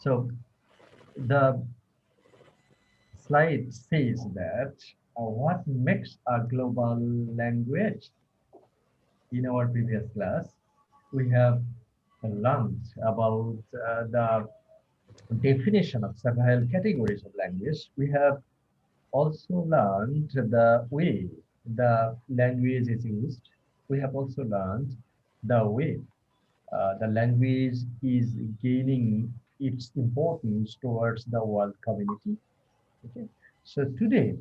So the slide says that what makes a global language. In our previous class, we have learned about the definition of several categories of language. We have also learned the way the language is used. We have also learned the way the language is gaining its importance towards the world community. Okay. So today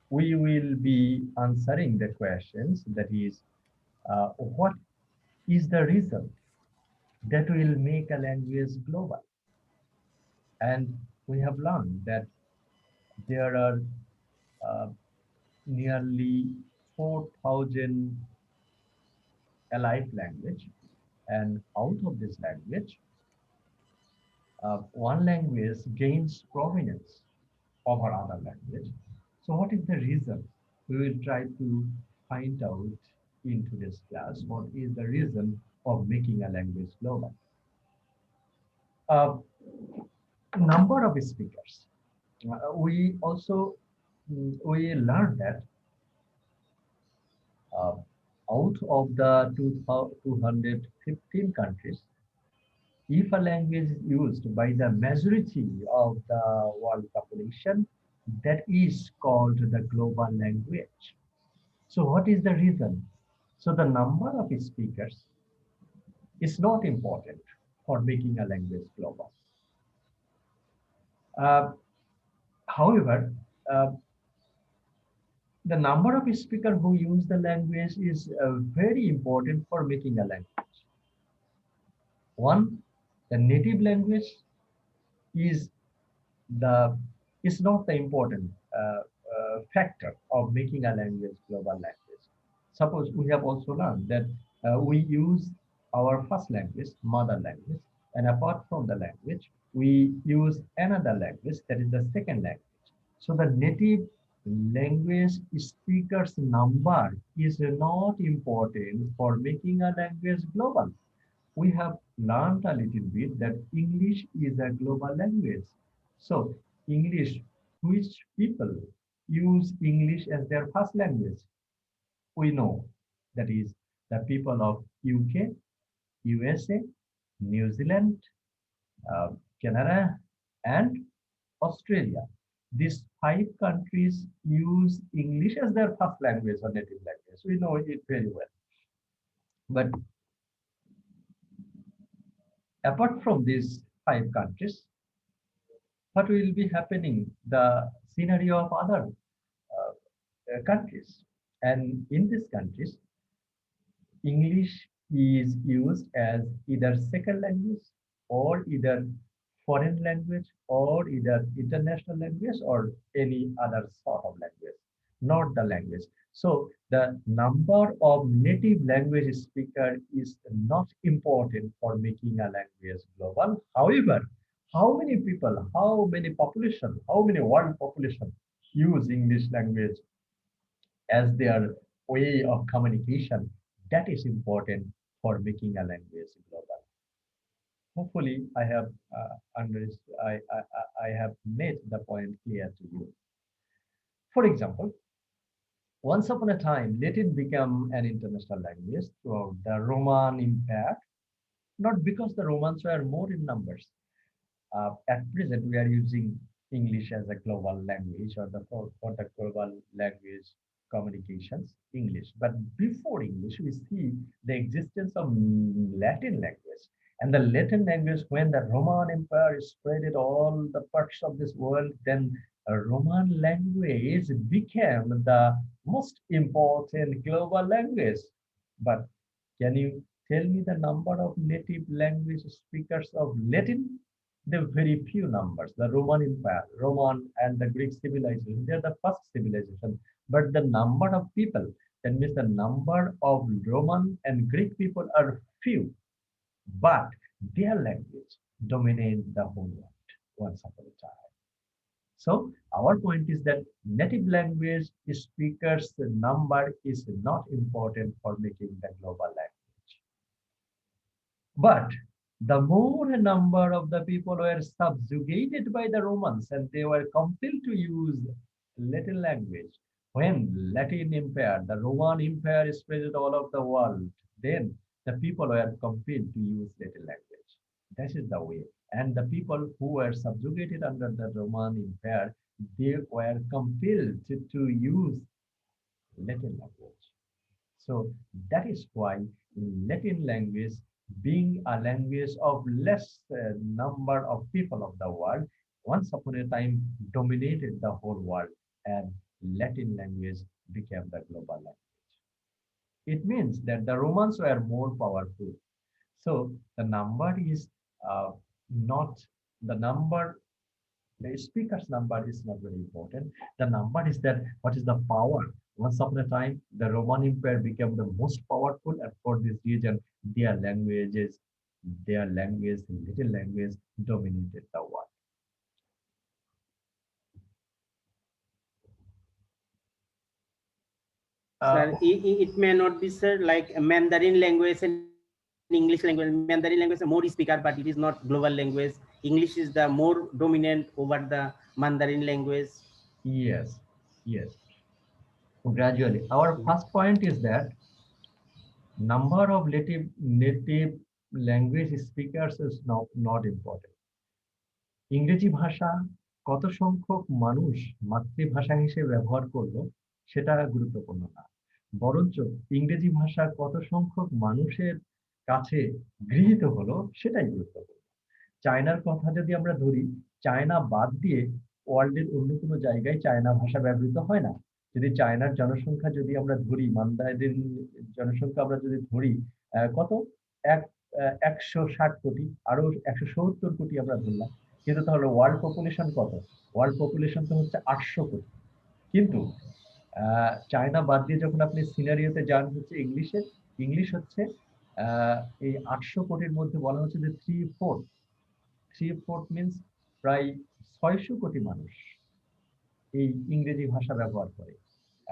we will be answering the questions that is, what is the reason that will make a language global? And we have learned that there are uh, nearly 4,000 allied language, and out of this language, one language gains prominence over other language. So what is the reason? We will try to find out in today's class what is the reason of making a language global. Uh, Number of speakers. We also we learned that uh, out of the 215 countries, if a language is used by the majority of the world population, that is called the global language. So what is the reason? So the number of speakers is not important for making a language global. Uh, However, uh, the number of speakers who use the language is very important for making a language. One, the native language is the is not the important factor of making a language global language. Suppose we have also learned that we use our first language, mother language, and apart from the language, we use another language that is the second language. So the native language speakers number is not important for making a language global. We have learned a little bit that English is a global language. So English, which people use English as their first language? We know that is the people of UK, USA, New Zealand, uh, Canada, and Australia. These five countries use English as their first language or native language. We know it very well. But apart from these five countries, what will be happening, the scenario of other countries. And in these countries, English is used as either second language or either foreign language or either international language or any other sort of language, not the language. So the number of native language speaker is not important for making a language global. However, how many people, how many population, how many world population use English language as their way of communication, that is important for making a language global. Hopefully, I have I have made the point clear to you. For example, once upon a time, Latin became an international language throughout the Roman Empire, not because the Romans were more in numbers. At present, we are using English as a global language or for the global language communications, English. But before English, we see the existence of Latin language. And the Latin language, when the Roman Empire spread all the parts of this world, then Roman language became the most important global language. But can you tell me the number of native language speakers of Latin? The very few numbers. The Roman Empire, Roman and the Greek civilization, they're the first civilization. But the number of people, that means the number of Roman and Greek people are few, but their language dominates the whole world once upon a time. So our point is that native language speakers number is not important for making the global language. But The more a number of the people were subjugated by the Romans and they were compelled to use Latin language. When Latin Empire, the Roman Empire spread all over the world, then the people were compelled to use Latin language. That is the way. And the people who were subjugated under the Roman Empire, they were compelled to use Latin language. So that is why Latin language, being a language of less number of people of the world, once upon a time dominated the whole world, and Latin language became the global language. It means that the Romans were more powerful. So the number is not the number, the speaker's number is not very important. The number is that what is the power. Once upon a time, the Roman Empire became the most powerful, and for this reason, their languages, their language, little language, dominated the world. Sir, Uh, it may not be, sir, like a Mandarin language and English language. Mandarin language is more speaker, but it is not global language. English is the more dominant over the Mandarin language. yes, yes. Gradually, our first point is that number of native language speakers is not important. ইংরেজি ভাষা কত সংখ্যক মানুষ মাতৃভাষা হিসেবে ব্যবহার করলো সেটা গুরুত্বপূর্ণ না, বরঞ্চ ইংরেজি ভাষা কত সংখ্যক মানুষের কাছে গৃহীত হলো সেটাই গুরুত্বপূর্ণ। চায়নার কথা যদি আমরা ধরি, চায়না বাদ দিয়ে ওয়ার্ল্ডের অন্য কোনো জায়গায় চায়না ভাষা ব্যবহৃত হয় না। যদি চায়নার জনসংখ্যা যদি আমরা ধরি, মান্দারিন জনসংখ্যা আমরা যদি ধরি কত এক 160 কোটি, আরো 170 কোটি আমরা ধরলাম, কিন্তু তাহলে ওয়ার্ল্ড পপুলেশন কত? ওয়ার্ল্ড পপুলেশন তো হচ্ছে 800 কোটি। কিন্তু চায়না বাদ দিয়ে যখন আপনি সিনারিওতে যান হচ্ছে ইংলিশের, ইংলিশ হচ্ছে আহ, এই 800 কোটির মধ্যে বলা হচ্ছে যে 3/4, 3/4 মিনস প্রায় 600 কোটি মানুষ এই ইংরেজি ভাষা ব্যবহার করে।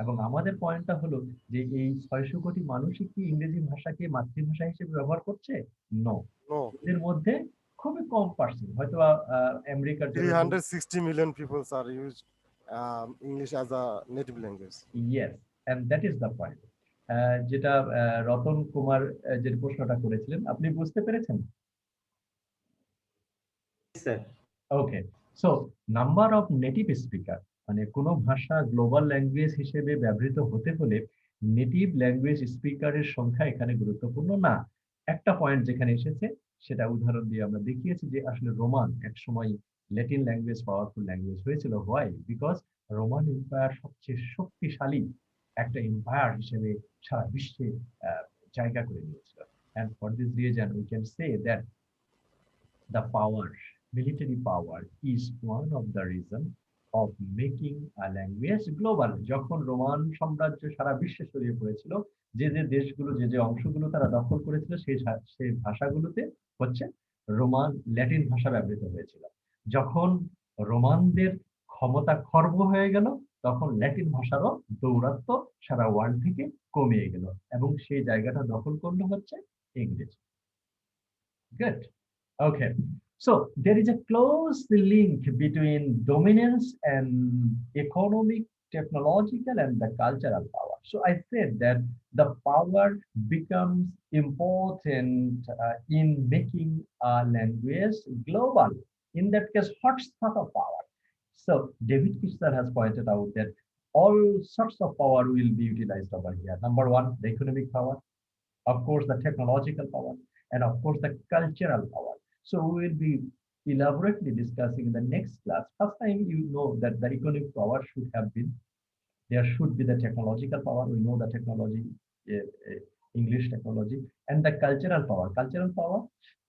এবং আমাদের পয়েন্টটা হলো যে এই 600 কোটি মানুষই কি ইংরেজি ভাষাকে মাতৃভাষা হিসেবে ব্যবহার করছে? নো। No, এদের মধ্যে খুবই কম পার্সেন্ট, হয়তো আমেরিকার যেরকম 360 million people are used English as a native language. Yes, and that is the point. যেটা রতন কুমার যে প্রশ্নটা করেছিলেন, আপনি বুঝতে পেরেছেন? Yes, sir. Okay, so number of native speaker, মানে কোনো ভাষা গ্লোবাল ল্যাঙ্গুয়েজ হিসেবে ব্যবহৃত হতে হলে নেটিভ ল্যাঙ্গুয়েজ স্পিকারের সংখ্যা এখানে গুরুত্বপূর্ণ না। একটা পয়েন্ট যেখানে এসেছে সেটা উদাহরণ দিয়ে আমরা দেখিয়েছি যে আসলে রোমান এক সময় ল্যাটিন ল্যাঙ্গুয়েজ পাওয়ারফুল ল্যাঙ্গুয়েজ হয়েছিল। হোয়াই? বিকজ রোমান এম্পায়ার সবচেয়ে শক্তিশালী একটা এম্পায়ার হিসেবে সারা বিশ্বে জায়গা করে নিয়েছিল। And for this reason we can say that the power, military power, is one of the reason of making a language global. যখন রোমান সাম্রাজ্য সারা বিশ্বে ছড়িয়ে পড়েছিল, যে যে দেশগুলো যে যে অংশগুলো তারা দখল করেছিল সেই ভাষাগুলোতে হচ্ছে রোমান ল্যাটিন ভাষা ব্যবহৃত হয়েছিল। যখন রোমানদের ক্ষমতা খর্ব হয়ে গেল, তখন ল্যাটিন ভাষারও দৌরাত্ম্য সারা ওয়ার্ল্ড থেকে কমিয়ে গেল এবং সেই জায়গাটা দখল করলো হচ্ছে ইংরেজি। Good. Okay. So there is a close link between dominance and economic, technological, and the cultural power. So I said that the power becomes important in making a language global. In that case, what sort of power? So David Fisher has pointed out that all sorts of power will be utilized over here. Number one, the economic power, of course, the technological power, and of course, the cultural power. So we will be elaborately discussing in the next class. First time you know that the economic power should have been, there should be the technological power. We know the technology, uh, uh, English technology, and the cultural power. Cultural power,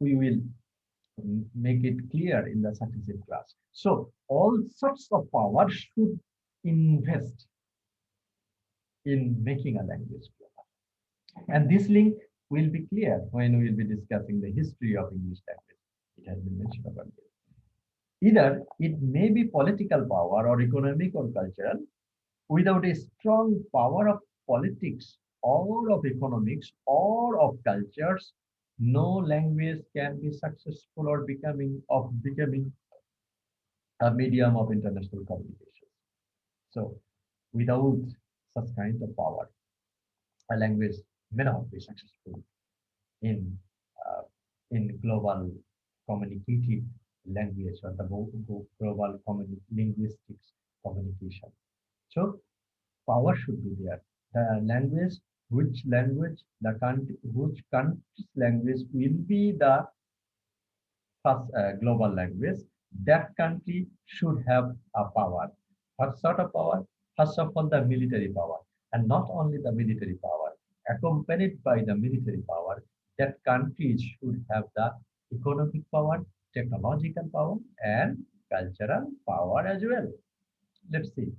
we will make it clear in the successive class. So all sorts of power should invest in making a language global. And this link will be clear when we will be discussing the history of English language. It has been mentioned earlier. Either it may be political power or economic or cultural. Without a strong power of politics or of economics or of cultures, No language can be successful or becoming a medium of international communication. So, without such kind of power, a language may not be successful in uh, in global communicative language or the global linguistics communication. So, power should be there. The language, which country's language will be the first global language, that country should have a power. What sort of power? First of all, the military power, and not only the military power. Accompanied by the military power, that country should have the economic power, technological power, and cultural power as well. Let's see.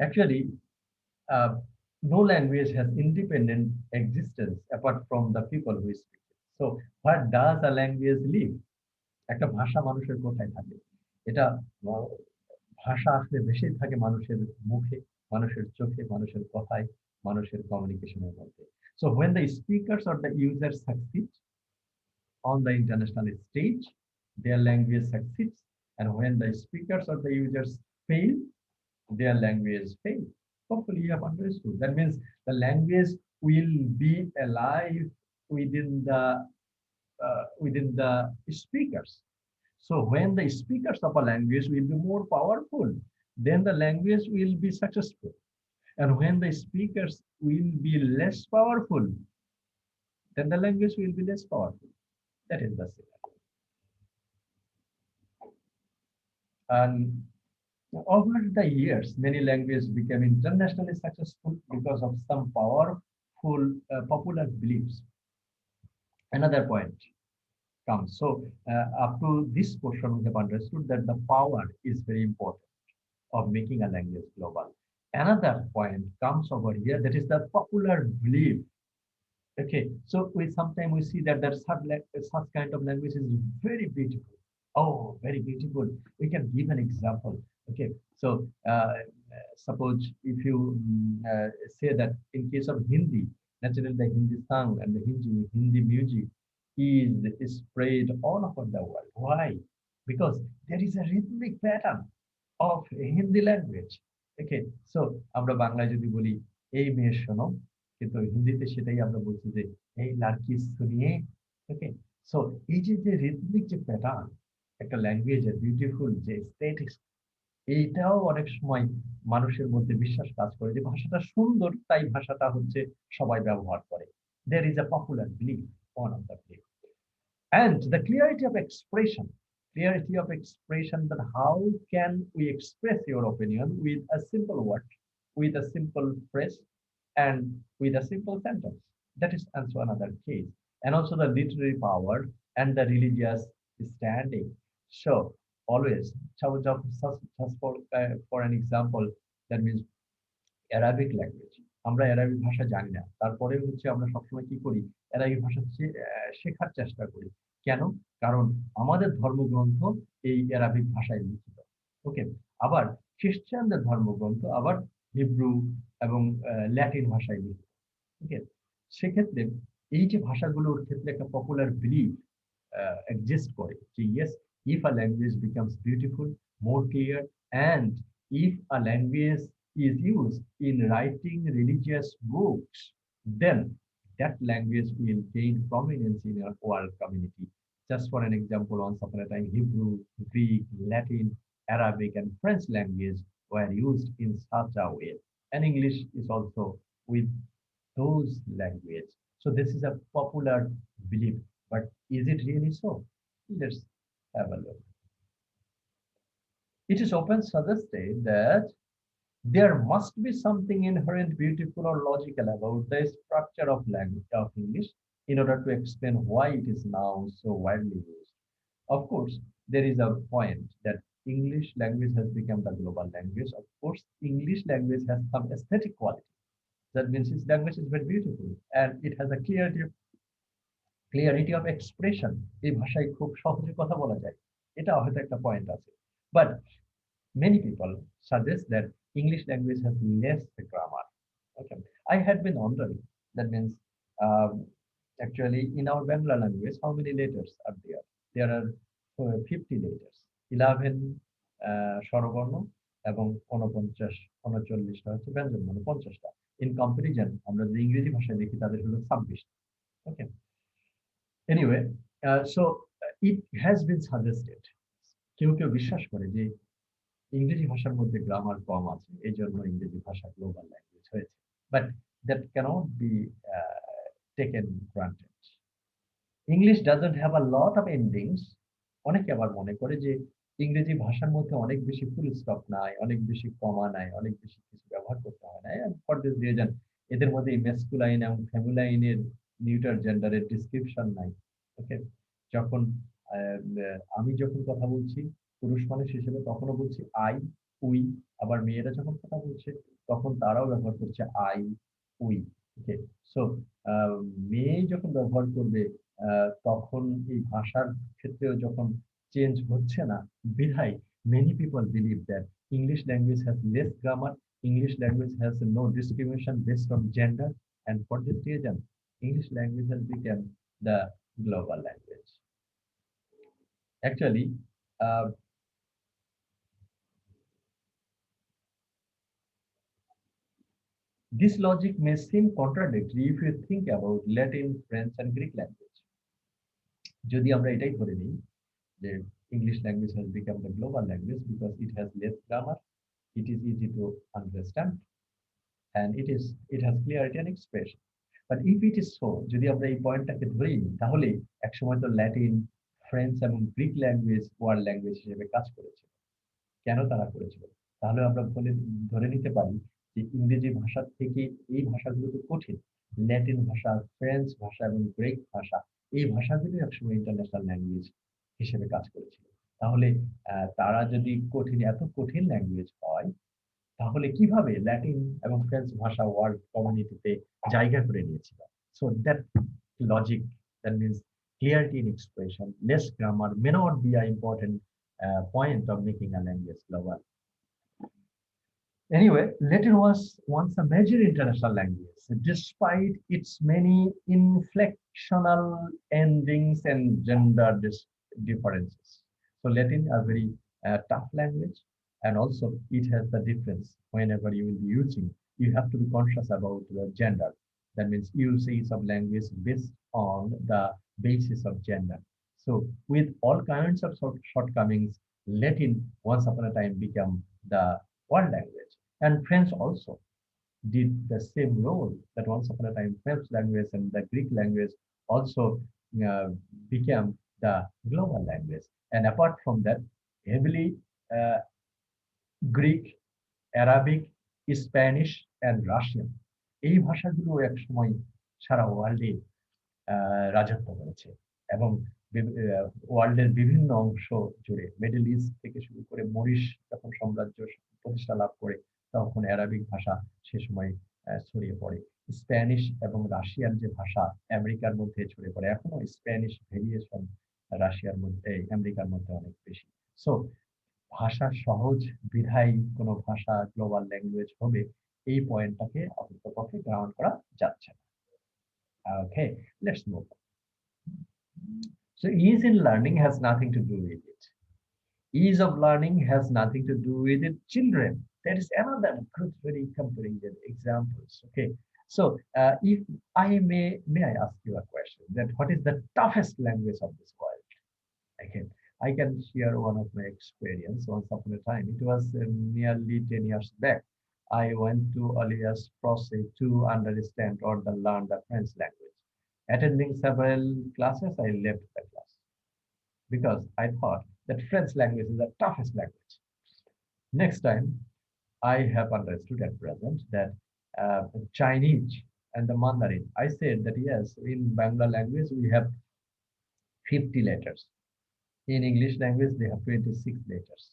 Actually, uh, no language has independent existence apart from the people who speak it. So, where does a language live? একটা ভাষা মানুষের কোথায় থাকে? এটা আহ, ভাষা আসলে বেশি থাকে মানুষের মুখে, মানুষের চোখে, মানুষের কথায়, মানুষের কমিউনিকেশনের মধ্যে। So when the speakers or the users succeed on the international stage, their language succeeds, and when the speakers or the users fail, their language fail. Hopefully, you have understood. That means the language will be alive within the speakers. So when the speakers of a language will be more powerful, then the language will be successful. And when the speakers will be less powerful, then the language will be less powerful. That is the scenario. And over the years, many languages became internationally successful because of some powerful popular beliefs. Another point comes. So up to this portion, we have understood that the power is very important of making a language global. Another point comes over here, that is the popular belief. Okay, so we sometimes we see that such kind of language is very beautiful. Oh, very beautiful. We can give an example. Okay, so suppose if you say that in case of Hindi, naturally the Hindi song and the Hindi music is spread all over the world. Why? Because there is a rhythmic pattern of Hindi language. Okay, so আমরা বাংলায় যদি বলি এই মেয়ে শোনো, কিন্তু হিন্দিতে সেটাই আমরা বলছি যে এই লাড়কি শুনিয়ে। ওকে, সো এই যে রিদমিক যে প্যাটার্ন একটা ল্যাঙ্গুয়েজের বিউটিফুল যে স্ট্যাটিক্স, এইটাও অনেক সময় মানুষের মধ্যে বিশ্বাস কাজ করে যে ভাষাটা সুন্দর, তাই ভাষাটা হচ্ছে সবাই ব্যবহার করে। There is a popular belief, one of the belief. And the clarity of expression, that how can we express your opinion with a simple word, with a simple phrase, and with a simple sentence. That is also another case. And also the literary power and the religious standing. So always, for an example, that means Arabic language, আমরা Arabic ভাষা জানি না, তারপরেও হচ্ছে আমরা সবসময় কি করি, অ্যারাবিক ভাষা শেখার চেষ্টা করি। কেন? কারণ আমাদের ধর্মগ্রন্থ এই অ্যারাবিক ভাষায় লিখিত। ওকে, আবার খ্রিস্টানদের ধর্মগ্রন্থ আবার হিব্রু এবং ল্যাটিন ভাষায় লিখিত। ওকে, সেক্ষেত্রে এই যে ভাষাগুলোর ক্ষেত্রে একটা পপুলার বিলিফ এক্সিস্ট করে যে yes, if a language becomes beautiful, more clear, and if a language is used in writing religious books, then that language will gain prominence in our world community. Just for an example, once upon a time, Hebrew, Greek, Latin, Arabic, and French language were used in such a way. And English is also with those language. So this is a popular belief, but is it really so? Let's have a look. It is often suggested that there must be something inherent, beautiful, or logical about the structure of language of English in order to explain why it is now so widely used. Of course, there is a point that English language has become the global language. Of course, English language has some aesthetic quality. That means its language is very beautiful and it has a clarity of expression. এই ভাষায় খুব সহজে কথা বলা যায়, এটা হয়তো একটা পয়েন্ট আছে। But many people suggest that English language has less grammar. Okay. I had been wondering. That means, um, actually, in our Bangla language, how many letters are there? There are 50 letters, 11 স্বরবর্ণ এবং 49 39টা হচ্ছে ব্যঞ্জনবর্ণ, 50টা। In comparison আমরা যদি ইংরেজি ভাষায় দেখি তাদের হলো 26। Okay, anyway, so it has been suggested, কেউ কেউ বিশ্বাস করে যে ইংরেজি ভাষার মধ্যে গ্রামার কম আছে, এই জন্য ইংরেজি ভাষা গ্লোবাল ল্যাঙ্গুয়েজ হয়েছে। But that cannot be taken granted. English doesn't have a lot of endings. অনেকে আবার মনে করে যে ইংরেজি ভাষার মধ্যে অনেক বেশি ফুল স্টপ নাই, অনেক বেশি কমা নাই, অনেক বেশি কিছু ব্যবহার করতে হয় না। ফর দিস রিজন এদের মধ্যে মেসকুলাইন এবং ফেমুলাইনের নিউটার জেন্ডারের ডিসক্রিপশন নাই। ওকে, যখন আমি যখন কথা বলছি পুরুষ মানুষ হিসেবে তখনও বলছি আই, উই। আবার মেয়েরা যখন কথা বলছে তখন তারাও ব্যবহার করছে আই, উই। ওকে, সো মেয়ে যখন ব্যবহার করবে তখন এই ভাষার ক্ষেত্রেও যখন চেঞ্জ হচ্ছে না, বিধায় many people believe that English language has less grammar, English language has no discrimination based on gender, and for this reason, English language has become the global language. Actually, uh, this logic may seem contradictory if you think about Latin, French, and Greek language. যদি আমরা এটাই ধরে নিই যে English language has become the global language because it has less grammar, it is easy to understand, and it has clarity and expression. But if it is so, যদি আমরা এই পয়েন্টটাকে ধরেই নিই তাহলে একসময় তো ল্যাটিন, ফ্রেঞ্চ এবং গ্রিক ল্যাঙ্গুয়েজ ওয়ার্ল্ড ল্যাঙ্গুয়েজ হিসেবে কাজ করেছিল। কেন তারা করেছিল? তাহলে আমরা ধরে নিতে পারি যে ইংরেজি ভাষার থেকে এই ভাষাগুলো তো কঠিন। ল্যাটিন ভাষা, ফ্রেঞ্চ ভাষা এবং গ্রিক ভাষা, এই ভাষাগুলো একসময় ইন্টারন্যাশনাল ল্যাঙ্গুয়েজ হিসেবে কাজ করেছিল। তাহলে তারা যদি এত কঠিন ল্যাঙ্গুয়েজ হয়, তাহলে কিভাবে ল্যাটিন এবং ফ্রেঞ্চ ভাষা ওয়ার্ল্ড কমিউনিটিতে জায়গা করে নিয়েছিল? So that logic, that means clarity in expression, less grammar may not be an important point of making a language global. Anyway, Latin was once a major international language, despite its many inflectional endings and gender differences. So Latin is a very tough language, and also it has the difference. Whenever you will be using, you have to be conscious about the gender. That means usage of language based on the basis of gender. So with all kinds of shortcomings, Latin once upon a time became the world language. And French also did the same role, that once upon a time French language and the Greek language also uh, became the global language. And apart from that, heavily uh, Greek, Arabic, Spanish, and Russian, এই ভাষাগুলো এক সময় সারা ওয়ার্ল্ডে রাজত্ব করেছে এবং ওয়ার্ল্ডের বিভিন্ন অংশ জুড়ে, মিডল ইস্ট থেকে শুরু করে মরিস যখন সাম্রাজ্য প্রতিষ্ঠা লাভ করে তখন অ্যারাবিক ভাষা সে সময় ছড়িয়ে পড়ে। স্প্যানিশ এবং রাশিয়ান যে ভাষা আমেরিকার মধ্যে ছড়িয়ে পড়ে, এখনো স্প্যানিশ ভেরিয়েশন রাশিয়ার মধ্যে, আমেরিকার মধ্যে অনেক বেশি। সো ভাষা সহজ বিধায় কোনো ভাষা গ্লোবাল ল্যাঙ্গুয়েজ হবে, এই পয়েন্টটাকে অন্ততপক্ষে গ্রহণ করা যাচ্ছে না। Okay, let's move on. So ease in learning has nothing to do with it. Ease of learning has nothing to do with it. Children, that is another good, very comparative examples. Okay, so if I may I ask you a question? That what is the toughest language of this world? Okay, I can share one of my experience. Once upon a time, it was nearly 10 years back. I went to Alias Process to understand or to learn the French language. Attending several classes, I left the class because I thought that French language is the toughest language. Next time, I have understood at present that Chinese and the Mandarin, I said that yes, in Bangla language we have 50 letters. In English language, they have 26 letters.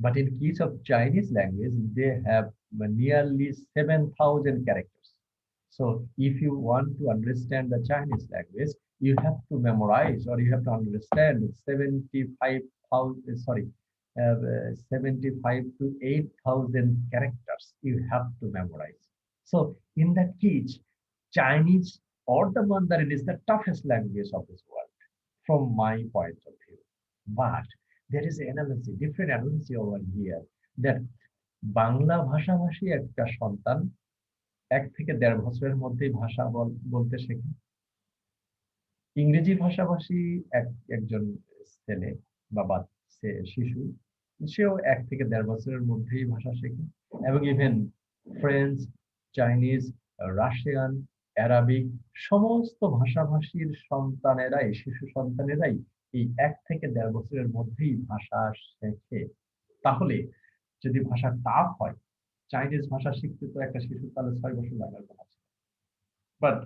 But in case of Chinese language, they have nearly 7,000 characters. So if you want to understand the Chinese language, you have to memorize or you have to understand 75,000, sorry, 75 to 8,000 characters you have to memorize. So in that case, Chinese or the Mandarin is the toughest language of this world, from my point of view. But there is analysis, different analysis over here that Bangla ভাষাভাষী একটা সন্তান 1 থেকে 1.5 বছরের মধ্যেই ভাষা বলতে শেখে। ইংরেজি ভাষাভাষী একজন ছেলে বা শিশু, সেও 1 থেকে 1.5 বছরের মধ্যেই ভাষা শেখে। এবং even French, Chinese, Russian, Arabic সমস্ত ভাষাভাষীর সন্তানেরাই, শিশু সন্তানেরাই এই 1 থেকে 1.5 বছরের মধ্যেই ভাষা শেখে। তাহলে যদি ভাষা টাফ হয়, চাইনিজ ভাষা শিখতে তো একটা শিশু তাহলে 6 বছর লাগার কথা ছিল। But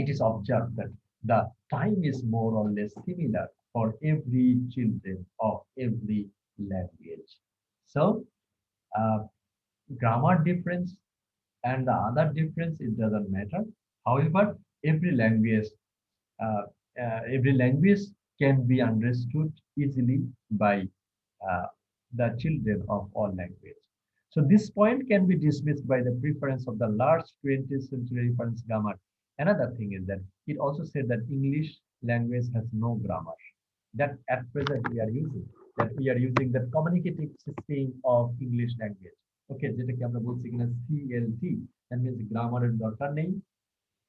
it is observed that the time is more or less similar for every children of every language. So, uh, grammar difference and the other difference, it doesn't matter. However, every language, uh, every language can be understood easily by uh, the children of all language. So this point can be dismissed by the preference of the large 20th century reference grammar. Another thing is that it also said that English language has no grammar. That at present we are using the communicative system of English language. Okay, যেটাকে আমরা বলছি কিনা CLT, that means grammar এর দরকার নেই,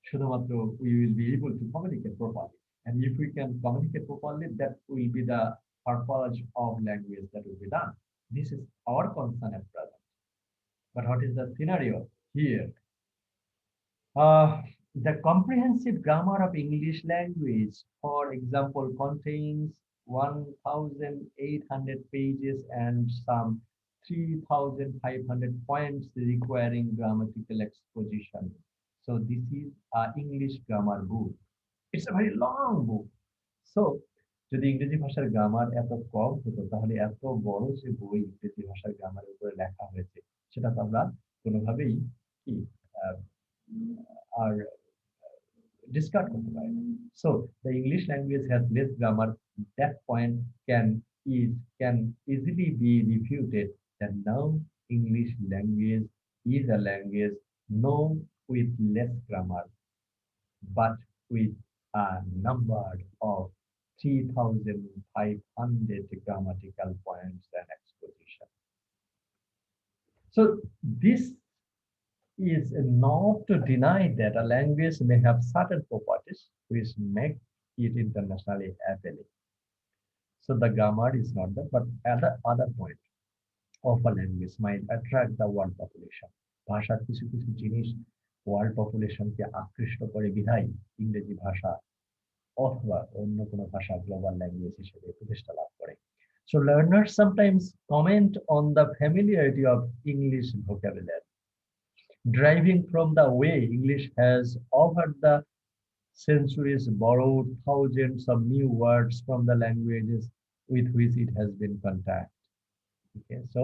শুধুমাত্র we will be able to communicate properly. And if we can communicate properly, that will be the purpose of language that will be done. This is our concern at present. But what is the scenario here? The comprehensive grammar of English language, for example, contains 1,800 pages and some 3,500 points requiring grammatical exposition. So this is an English grammar book. It's a very long book. So যদি ইংরেজি ভাষার grammar এত কম হতো, তাহলে এত বড় যে বই ইংরেজি ভাষার গ্রামারের উপরে লেখা হয়েছে, সেটা তো আমরা কোনোভাবেই কি আর discard করতে পারি না। So the English language has less grammar. That point can easily be refuted that now English language is a language known with less grammar, but with a number of 3,500 grammatical points and exposition. So this is not to deny that a language may have certain properties which make it internationally appealing. So the grammar is not that, but other point of a language might attract the world population. ভাষার কিছু কিছু জিনিস world পপুলেশনকে আকৃষ্ট করে বিধায় ইংরেজি ভাষা অথবা অন্য কোনো ভাষা গ্লোবাল ল্যাঙ্গুয়েজ হিসেবে প্রতিষ্ঠা লাভ করে। So learners sometimes comment on the familiarity of English vocabulary, deriving from the way English has over the centuries borrowed thousands of new words from the languages with which it has been contact. Okay, so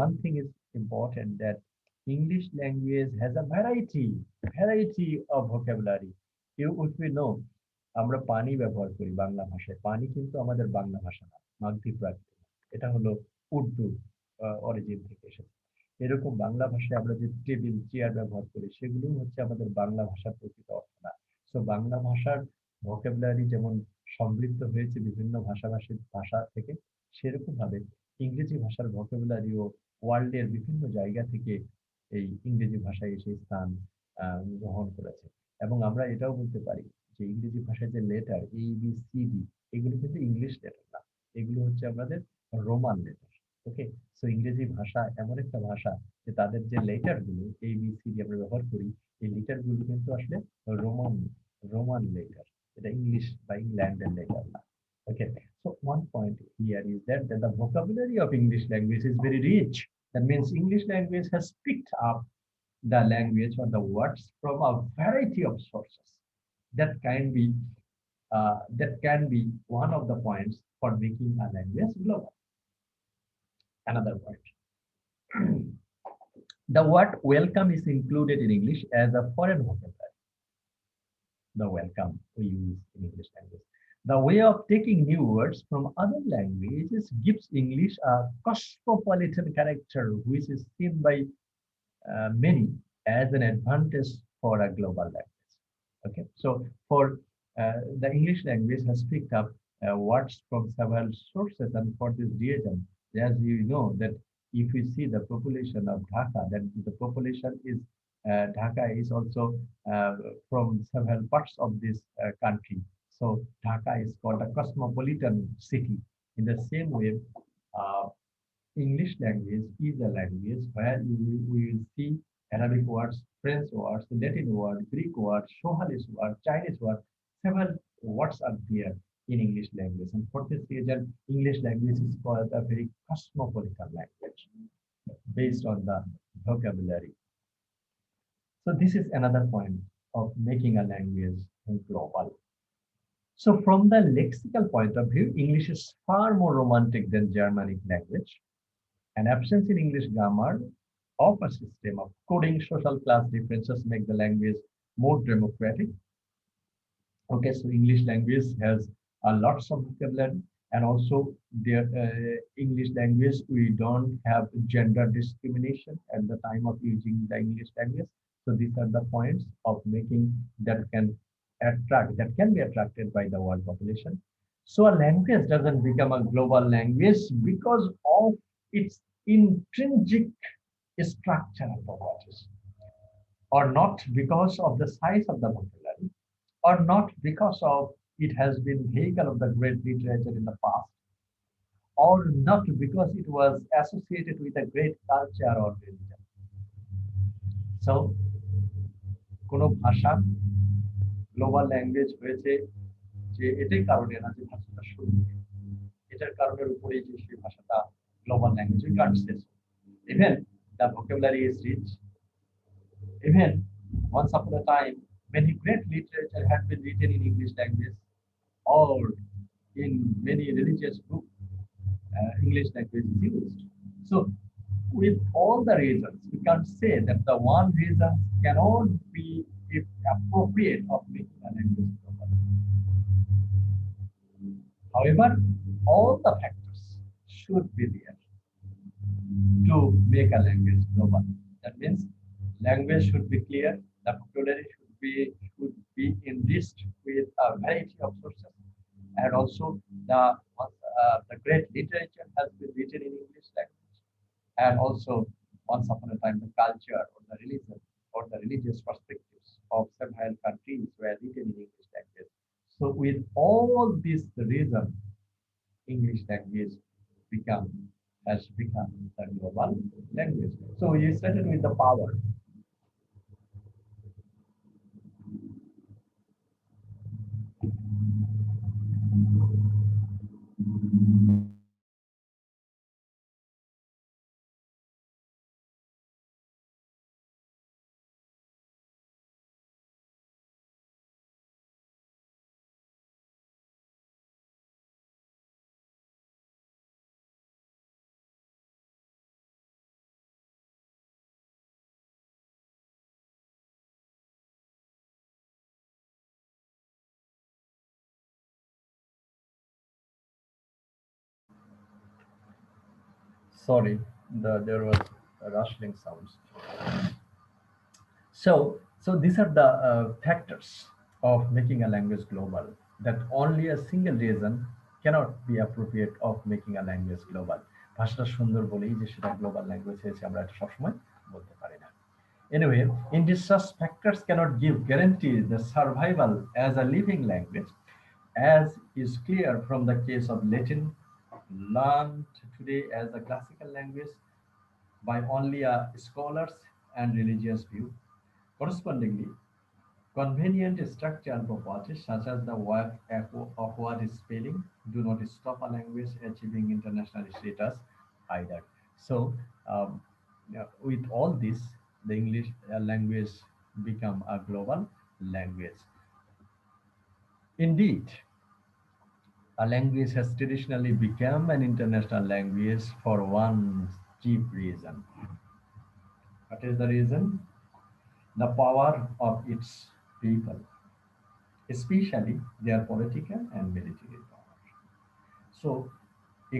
one thing is important, that English language has a variety of vocabulary. If we know, আমরা পানি ব্যবহার করি বাংলা ভাষায়, পানি কিন্তু আমাদের বাংলা ভাষা না, মাগধী প্রাকৃত, এটা হলো উর্দু অরিজিন থেকে এসেছে। এরকম বাংলা ভাষায় আমরা যে টেবিল, চেয়ার ব্যবহার করি, সেগুলো হচ্ছে আমাদের বাংলা ভাষার প্রকৃত অর্থ না। তো বাংলা ভাষার ভোকাবুলারি যেমন সমৃদ্ধ হয়েছে বিভিন্ন ভাষাভাষীর ভাষা থেকে, সেরকম ভাবে ইংরেজি ভাষার ভোকাবুলারিও ওয়ার্ল্ডের বিভিন্ন জায়গা থেকে এই ইংরেজি ভাষায় এসে স্থান গ্রহণ করেছে। এবং আমরা এটাও বলতে পারি যে ইংরেজি ভাষায় যে লেটার ABCD, এগুলো কিন্তু ইংলিশ লেটার না, এগুলো হচ্ছে আমাদের রোমান লেটার। ওকে, সো ইংরেজি ভাষা এমন একটা ভাষা যে তাদের যে লেটার গুলো ABCD আমরা ব্যবহার করি, এই লেটার গুলো কিন্তু আসলে রোমান লেটার, এটা ইংলিশ বা ইংল্যান্ডের লেটার না। Okay, so one point here is that the vocabulary of English language is very rich. That means English language has picked up the language or the words from a variety of sources. That can be one of the points for making a language global. Another point. The word welcome is included in English as a foreign vocabulary. The welcome we use in English language. The way of taking new words from other languages gives English a cosmopolitan character, which is seen by many as an advantage for a global language. Okay, so for the English language has picked up words from several sources, and for this reason, as you know, that if we see the population of Dhaka, then the population is Dhaka is also from several parts of this country. So Dhaka is called a cosmopolitan city. In the same way, uh, English language is a language where we will see Arabic words, French words, Latin words, Greek words, Swahili words, Chinese words. Several words are there in English language. And for this reason, English language is called a very cosmopolitan language based on the vocabulary. So this is another point of making a language global. So from the lexical point of view, English is far more romantic than Germanic language. An absence in English grammar of a system of coding social class differences make the language more democratic. Okay, so English language has lots of vocabulary, and also their English language, we don't have gender discrimination at the time of using the English language. So these are the points of making that can be attracted by the world population. So a language doesn't become a global language because of its intrinsic structural properties, or not because of the size of the vocabulary, or not because of it has been vehicle of the great literature in the past, or not because it was associated with a great culture or religion. So কোনো ভাষা global language হয়েছে যে এটাই কারণে না যে ভাষাটা শুরু, এটার কারণের উপরেই যে সেই ভাষাটা global language, we can't say so. Even the vocabulary is rich. Even once upon a time, many great literature had been written in English language, or in many religious books, English language is used. So, with all the reasons, we can't say that the one reason cannot be if appropriate of making a language global. However, all the factors should be there to make a language global. That means language should be clear, the vocabulary should be enriched with a variety of sources, and also the great literature has been written in English language, and also once upon a time the culture or the religion or the religious perspectives of several countries were written in English language. So with all this reason, English language become has become the global language. So you started with the power. Sorry, there was a rustling sounds. So these are the factors of making a language global. That only a single reason cannot be appropriate of making a language global. ভাষাটা সুন্দর বলেই যে সেটা global language হয়েছে আমরা এটা সবসময় বলতে পারি না। Anyway, in this such factors cannot give guarantee the survival as a living language, as is clear from the case of Latin, learned today as a classical language by only a scholars and religious view. Correspondingly, convenient structural properties such as the word awkward spelling do not stop a language achieving international status either. So, yeah, with all this, the English language become a global language. Indeed, a language has traditionally become an international language for one chief reason. What is the reason? The power of its people, especially their political and military power. So,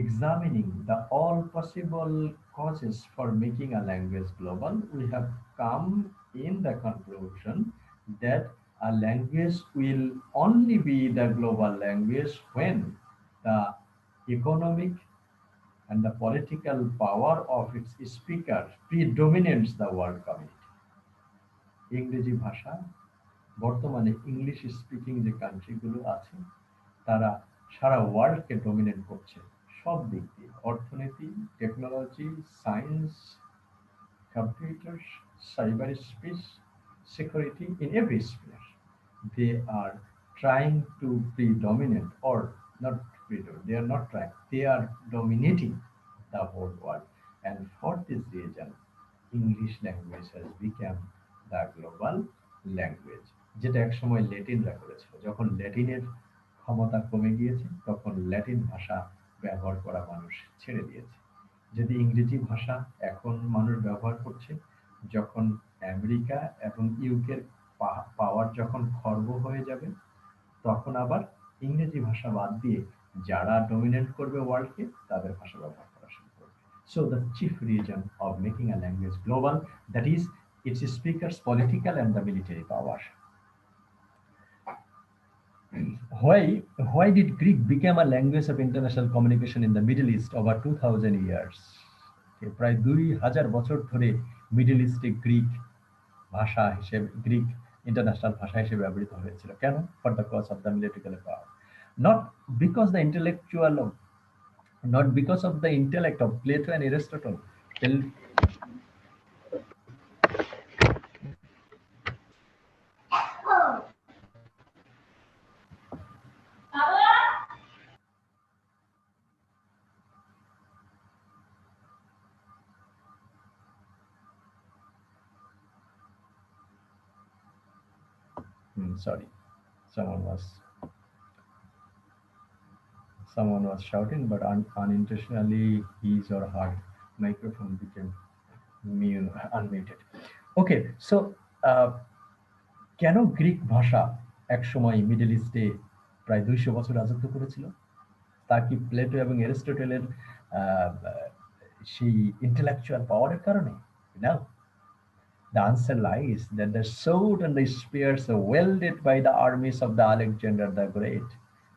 examining the all possible causes for making a language global, we have come in the conclusion that a language will only be the global language when the economic and the political power of its speaker predominates the world community. ইংরেজি ভাষা বর্তমানে English speaking যে কান্ট্রিগুলো আছে তারা সারা ওয়ার্ল্ডকে dominate করছে সব দিক দিয়ে অর্থনীতি technology science computers, cyberspace, security in every sphere. They are trying to predominate or not predominate, they are not trying, they are dominating the whole world. And for this reason, English language has become the global language. যেটা একসময় ল্যাটিনরা করেছিল যখন ল্যাটিনের ক্ষমতা কমে গিয়েছে তখন Latin ভাষা ব্যবহার করা মানুষ ছেড়ে দিয়েছে যদি ইংরেজি ভাষা এখন মানুষ ব্যবহার করছে যখন আমেরিকা এবং ইউকের পাওয়ার যখন খর্ব হয়ে যাবে তখন আবার ইংরেজি ভাষা বাদ দিয়ে যারা ডমিনেট করবে ওয়ার্ল্ডকে তাদের ভাষা ব্যবহার করা শুরু করবে so the chief reason of making a language global that is its speakers political and the military power why why did Greek become a language of international communication in the Middle East over 2000 years? প্রায় 2000 বছর ধরে middle ইস্টে Greek ভাষা হিসেবে Greek international ভাষা হিসেবে ব্যবহৃত হয়েছিল কেন for the cause of the military power not because the intellectual not because of the intellect of Plato and Aristotle. Sorry, someone was shouting, but unintentionally his or her microphone became unmuted. Okay, so কেন Greek ভাষা একসময় middle ইস্টে প্রায় 200 বছর রাজত্ব করেছিল তা কি প্লেটো এবং অ্যারিস্টটলের সেই ইন্টেলেকচুয়াল পাওয়ারের কারণে না The answer lies that the sword and the spears are wielded by the armies of the Alexander the Great.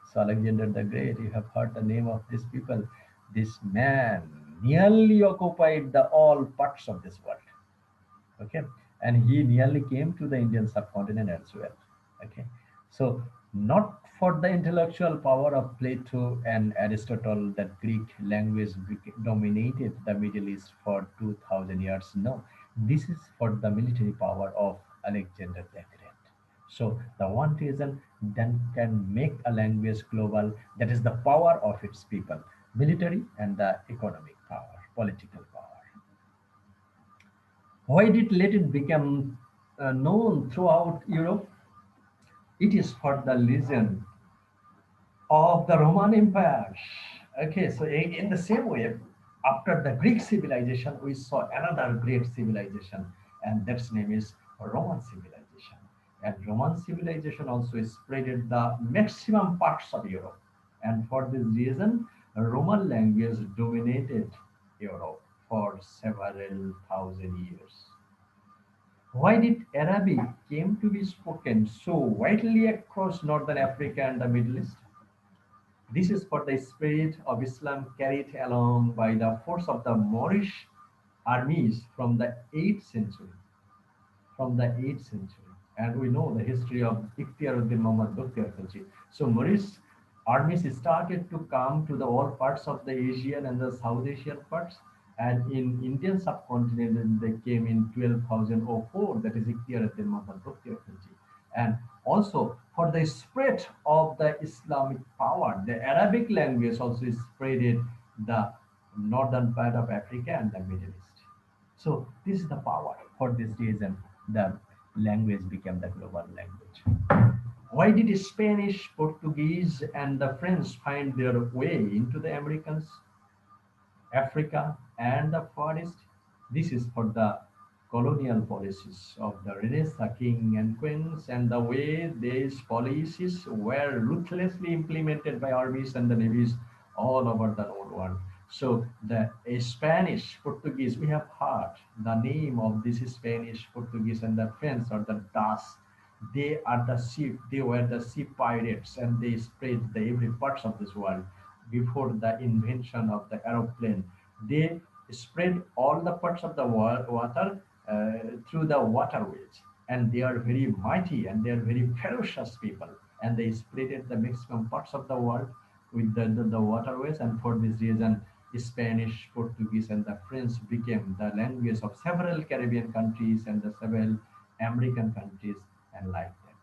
So Alexander the Great, you have heard the name of these people. This man nearly occupied the all parts of this world. Okay, and he nearly came to the Indian subcontinent as well. Okay, so not for the intellectual power of Plato and Aristotle that Greek language dominated the Middle East for 2000 years. No, this is for the military power of Alexander the Great. So the one reason then can make a language global, that is the power of its people, military and the economic power, political power. Why did Latin become known throughout Europe? It is for the legend of the Roman Empire. Okay, so in the same way, after the Greek civilization, we saw another great civilization, and that's name is Roman civilization. And Roman civilization also spreaded the maximum parts of Europe. And for this reason, Roman language dominated Europe for several thousand years. Why did Arabic came to be spoken so widely across northern Africa and the Middle East? This is for the spirit of Islam carried along by the force of the Moorish armies from the 8th century. From the 8th century. And we know the history of Ikhtiyaruddin Muhammad Bukhtiyar Khilji. So Moorish armies started to come to the all parts of the Asian and the South Asian parts. And in Indian subcontinent, they came in 12,004, that is Ikhtiyaruddin Muhammad Bukhtiyar Khilji. And also for the spread of the Islamic power, the Arabic language also spreaded the northern part of Africa and the Middle East. So this is the power. For this reason, the language became the global language. Why did Spanish, Portuguese, and the French find their way into the Americans, Africa, and the Far East? This is for the colonial policies of the Renaissance king and queens, and the way these policies were ruthlessly implemented by armies and the navies all over the known world. So the Spanish, Portuguese, we have heard the name of this Spanish, Portuguese, and the French or the Dutch. They are the ship. They were the ship pirates, and they spread the every parts of this world before the invention of the aeroplane. They spread all the parts of the water through the waterways, and they are very mighty and they are very ferocious people, and they spread it the maximum parts of the world with the waterways. And for this reason, Spanish, Portuguese, and the French became the language of several Caribbean countries and the several American countries, and like that.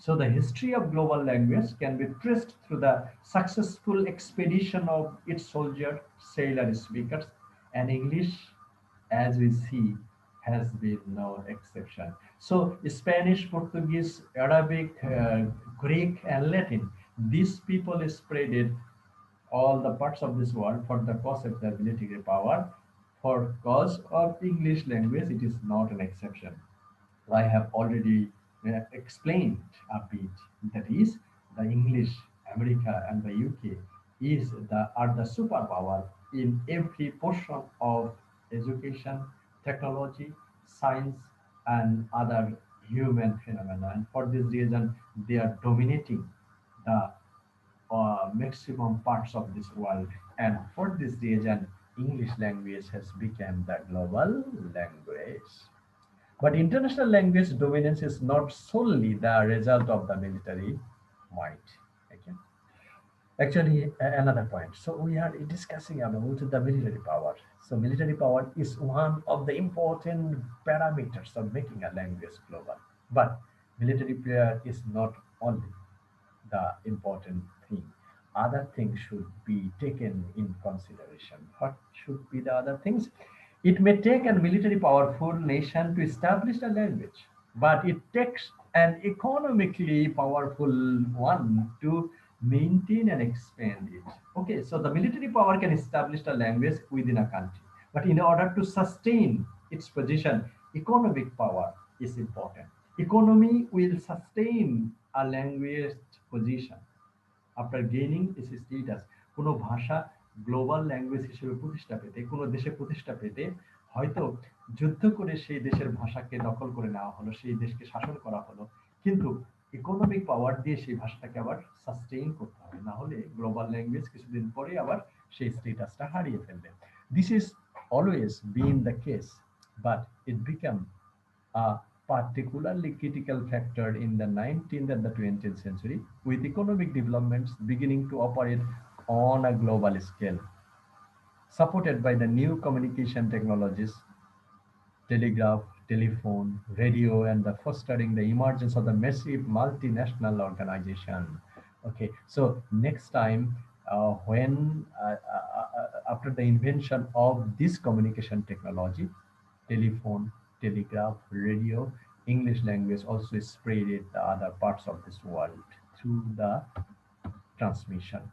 So the history of global language can be traced through the successful expedition of its soldier, sailor, speakers, and English, as we see, has been no exception. So Spanish, Portuguese, Arabic, Greek, and Latin, these people spreaded all the parts of this world for the cause of their military power. For cause of English language, it is not an exception. I have already explained a bit. That is, the English, America, and the UK are the superpower in every portion of education, technology, science, and other human phenomena. And for this reason, they are dominating the maximum parts of this world. And for this reason, English language has become the global language. But international language dominance is not solely the result of the military might. Okay. Actually, another point. So we are discussing about the military power. So military power is one of the important parameters of making a language global. But military power is not only the important thing. Other things should be taken in consideration. What should be the other things? It may take a military powerful nation to establish a language, but it takes an economically powerful one to maintain and expand it. Okay, so the military power can establish a language within a country, but in order to sustain its position, economic power is important. Economy will sustain a language position after gaining its status. কোনো ভাষা global language হিসেবে প্রতিষ্ঠা পেতে, কোনো দেশে প্রতিষ্ঠা পেতে হয়তো যুদ্ধ করে সেই দেশের ভাষাকে দখল করে নেওয়া হলো, সেই দেশকে শাসন করা হলো, কিন্তু ইকোনমিক পাওয়ার দিয়ে সেই ভাষাটাকে আবার সাস্টেইন করতে হবে, না হলে গ্লোবাল ল্যাঙ্গুয়েজ কিছুদিন পরে আবার সেই স্টেটাসটা হারিয়ে ফেলবে। This is always been the case, but it become a particularly critical factor in the 19th and the 20th century, with economic developments beginning to operate on a global scale, supported by the new communication technologies, telegraph, telephone, radio, and the fostering the emergence of the massive multinational organization. Okay, so next time, when after the invention of this communication technology, telephone, telegraph, radio, English language also spread it the other parts of this world through the transmission.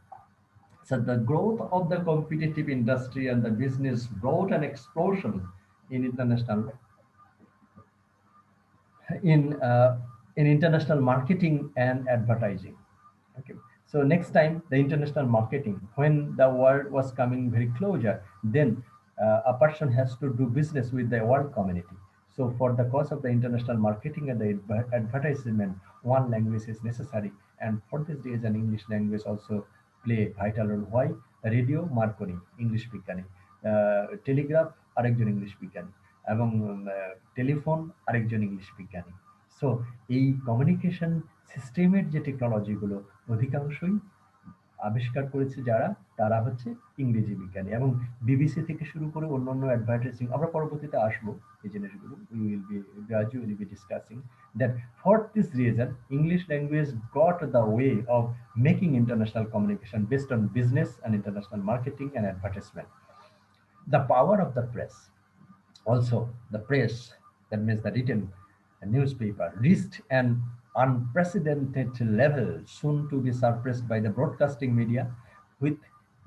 So the growth of the competitive industry and the business brought an explosion in in uh, international marketing and advertising. Okay. So next time the international marketing, when the world was coming very closer, then a person has to do business with the world community. So for the cause of the international marketing and the advertisement, one language is necessary. And for this reason, English language also play vital role. Why? Radio Marconi English বিজ্ঞানী, Telegraph আরেকজন English বিজ্ঞানী, এবং telephone আরেকজন English বিজ্ঞানী। So এই communication সিস্টেমের যে টেকনোলজিগুলো অধিকাংশই আবিষ্কার করেছে যারা, তারা হচ্ছে ইংরেজি বিজ্ঞানী। এবং বিবিসি থেকে শুরু করে অন্যান্য অ্যাডভার্টাইজিং, আমরা পরবর্তীতে আসবো এই জিনিসগুলো, we will be gradually be discussing that for this reason English language got the way of making international communication based on business and international marketing and advertisement. The power of the press, also the press, that means the written newspaper, reached an unprecedented level, soon to be surpassed by the broadcasting media, with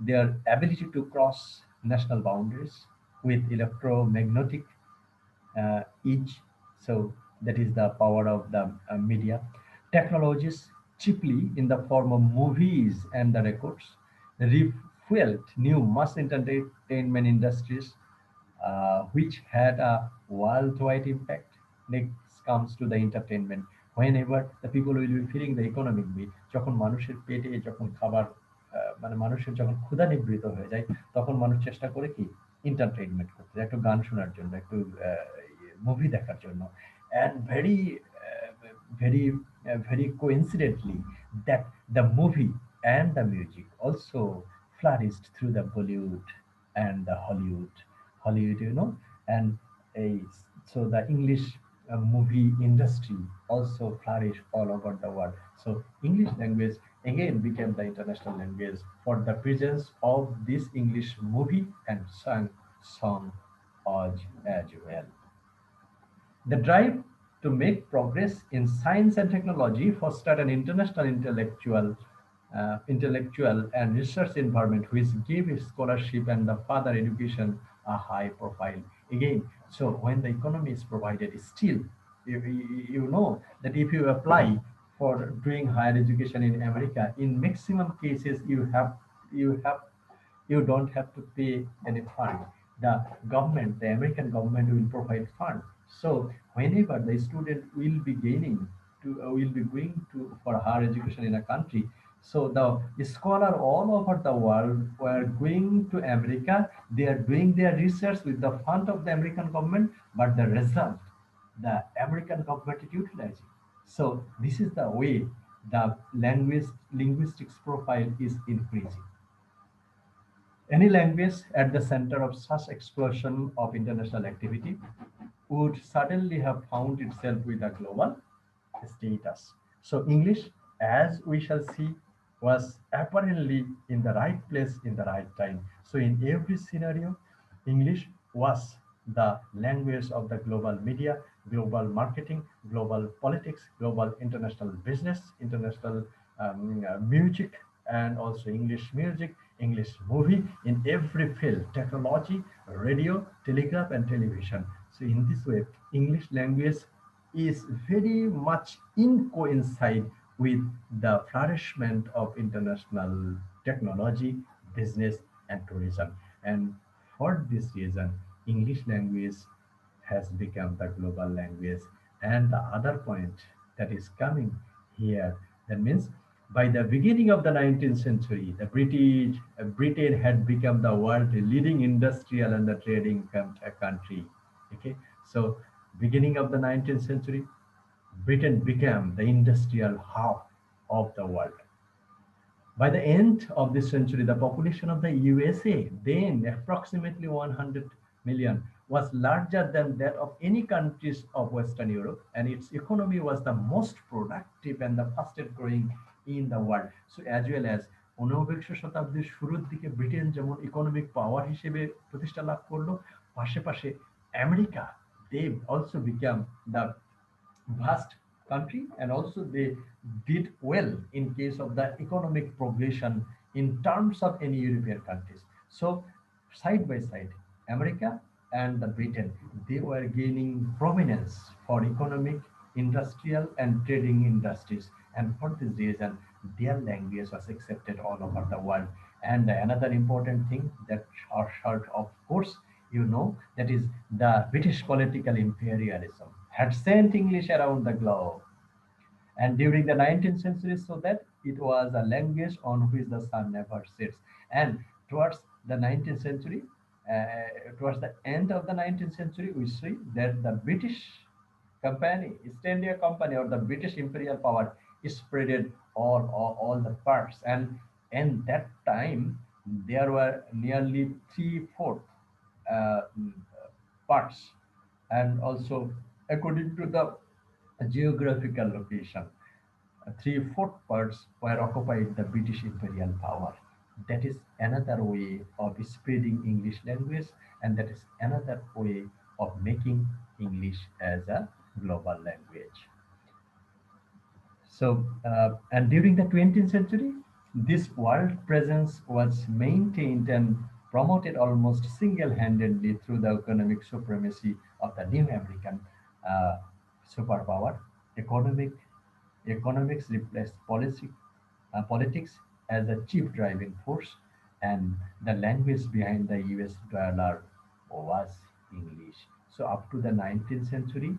their ability to cross national boundaries with electromagnetic each. So that is the power of the media. Technologies, cheaply in the form of movies and the records, fueled new mass entertainment industries, which had a worldwide impact. Next comes to the entertainment. Whenever the people will be feeling the economic need, যখন মানুষের পেটে যখন খাবার মানে মানুষের যখন ক্ষুধা নিবৃত হয়ে যায়, তখন মানুষ চেষ্টা করে কি এন্টারটেইনমেন্ট করতে, একটু গান শোনার জন্য, একটু মুভি দেখার জন্য। And very coincidentally, that the movie and the music also flourished through the Bollywood and the Hollywood, and a, so the English movie industry also flourished all over the world. So English language again became the international language for the presence of this English movie and song as well. The drive to make progress in science and technology fostered an international intellectual and research environment which gave scholarship and the further education a high profile. Again, so when the economy is provided, still you know that if you apply for doing higher education in America, in maximum cases you have you don't have to pay any fund. The government, the American government will provide fund. So whenever the student will be gaining will be going to for higher education in a country, so the scholar all over the world were going to America. They are doing their research with the fund of the American government, but the result, the American government is utilizing. So this is the way the linguistics profile is increasing. Any language at the center of such explosion of international activity would suddenly have found itself with a global status. So English, as we shall see, was apparently in the right place in the right time. So in every scenario, English was the language of the global media, global marketing, global politics, global international business, international music, and also English music, English movie in every field, technology, radio, telegraph, and television. So in this way, English language is very much in coincide with the flourishment of international technology, business, and tourism. And for this reason, English language has become the global language. And the other point that is coming here, that means by the beginning of the 19th century, the Britain had become the world leading industrial and the trading country. Okay, so beginning of the 19th century, Britain became the industrial hub of the world. By the end of this century, the population of the USA, then approximately 100 million, was larger than that of any countries of Western Europe, and its economy was the most productive and the fastest growing in the world. So as well as ঊনবিংশ শতাব্দীর শুরুর দিকে Britain যেমন economic পাওয়ার হিসেবে প্রতিষ্ঠা লাভ করলো, পাশে America, they also became the vast country, and also they did well in case of the economic progression in terms of any European countries. So side by side, America and the Britain, they were gaining prominence for economic, industrial, and trading industries. And for this reason, their language was accepted all over the world. And another important thing that are short, of course, that is the British political imperialism had sent English around the globe, and during the 19th century, so that it was a language on which the sun never sets. And towards the 19th century, towards the end of the 19th century, we see that the British company, East India Company, or the British imperial power is spreaded all the parts. And in that time, there were nearly three-fourth uh, mm, parts, and also according to the geographical location, three-fourth parts were occupied the British imperial power. That is another way of spreading English language, and that is another way of making English as a global language. So, and during the 20th century, this world presence was maintained and promoted almost single-handedly through the economic supremacy of the new American uh, superpower. Economic Economics replaced politics as a chief driving force, and the language behind the US dollar was English. So up to the 19th century,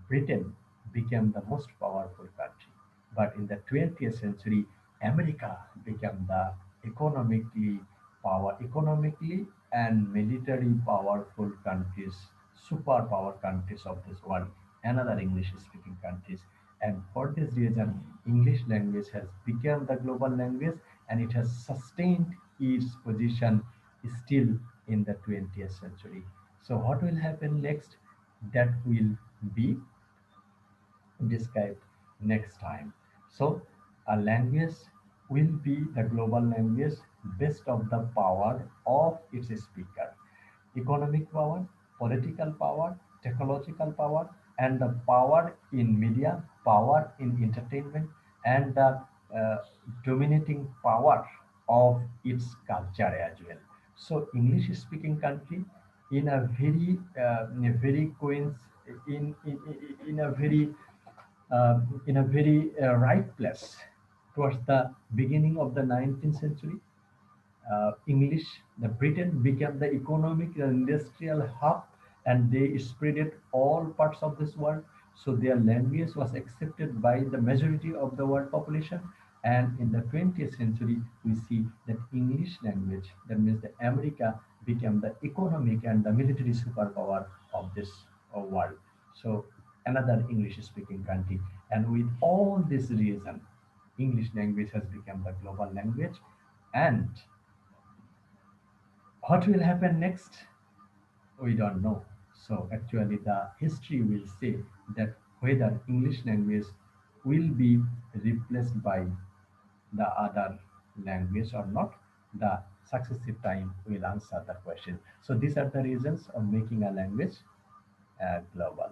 Britain became the most powerful country. But in the 20th century, America became the economically and military powerful countries, superpower countries of this world, another English-speaking countries. And for this reason, English language has become the global language and it has sustained its position still in the 20th century. So what will happen next? That will be described next time. So, a language will be the global language based of the power of its speaker, economic power, political power, technological power, and the power in media, power in entertainment, and the uh, dominating power of its culture as well. So, English-speaking country in a very in a very right place towards the beginning of the 19th century. English, the Britain became the economic and industrial hub, and they spread it all parts of this world. So their language was accepted by the majority of the world population. And in the 20th century, we see that English language, that means the America, became the economic and the military superpower of this world. So another English-speaking country, and with all this reason, English language has become the global language. And what will happen next? We don't know. So actually the history will say that whether English language will be replaced by the other language or not, the successive time will answer the question. So these are the reasons of making a language global.